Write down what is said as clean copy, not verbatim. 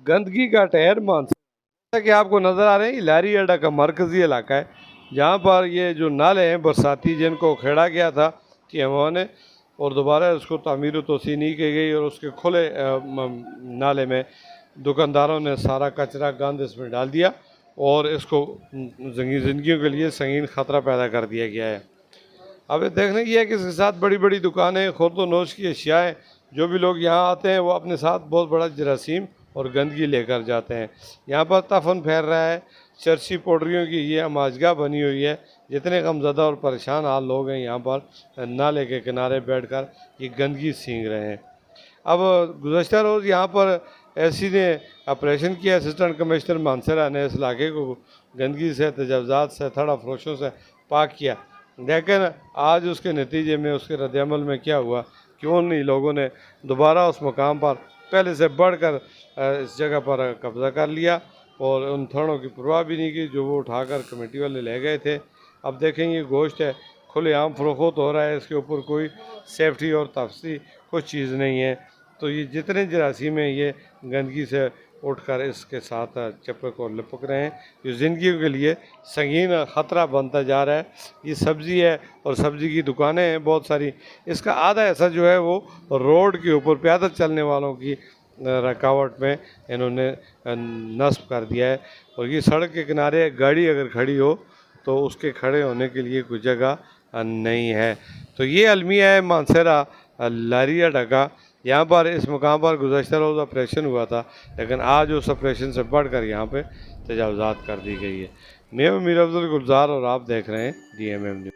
गंदगी का ठहर मानसर, जैसा कि आपको नज़र आ रहे हैं, ये लारी अड्डा का मरकज़ी इलाका है जहाँ पर ये जो नाले हैं बरसाती जिनको खेड़ा गया था कि हमने और दोबारा उसको तामीर तोसी नहीं की गई और उसके खुले नाले में दुकानदारों ने सारा कचरा गंद इसमें डाल दिया और इसको ज़िंदगियों के लिए संगीन ख़तरा पैदा कर दिया गया है। अब ये देखने की है कि इसके साथ बड़ी बड़ी दुकानें, खुर्द व नोश की अशियाएँ, जो भी लोग यहाँ आते हैं वो अपने साथ बहुत बड़ा जरासीम और गंदगी लेकर जाते हैं। यहाँ पर तफन फैल रहा है, चर्ची पोडरियों की ये अमाजगाह बनी हुई है। जितने गमज़दा और परेशान हाल लोग हैं यहाँ पर नाले के किनारे बैठकर ये गंदगी सींच रहे हैं। अब गुज़श्ता रोज़ यहाँ पर एसी ने ऑपरेशन किया, असिस्टेंट कमिश्नर मानसरा ने इस इलाके को गंदगी से, तजावज़ात से, थड़ा फरोशों से पाक किया, लेकिन आज उसके नतीजे में, उसके रद्दअमल में क्या हुआ कि उन लोगों ने दोबारा उस मकाम पर पहले से बढ़कर इस जगह पर कब्ज़ा कर लिया और उन थड़ों की परवाह भी नहीं की जो वो उठाकर कमेटी वाले ले गए थे। अब देखें ये गोश्त है, खुलेआम फ़रोख्त हो रहा है, इसके ऊपर कोई सेफ्टी और तफसी कुछ चीज़ नहीं है। तो ये जितने जरासीम हैं ये गंदगी से उठकर इसके साथ चिपक और लिपक रहे हैं, जो ज़िंदगी के लिए संगीन ख़तरा बनता जा रहा है। ये सब्ज़ी है और सब्ज़ी की दुकानें हैं बहुत सारी, इसका आधा हिस्सा जो है वो रोड के ऊपर पैदल चलने वालों की रुकावट में इन्होंने नस्ब कर दिया है। और ये सड़क के किनारे गाड़ी अगर खड़ी हो तो उसके खड़े होने के लिए कोई जगह नहीं है। तो ये अलमिया है मानसरा लारी अड्डा का। यहाँ पर इस मुकाम पर गुज़श्ता रोज़ ऑपरेशन हुआ था, लेकिन आज उस ऑपरेशन से बढ़कर यहाँ पे तजावज़ात कर दी गई है। मैं मीर अब्दुल गुलजार और आप देख रहे हैं DMM न्यूज़।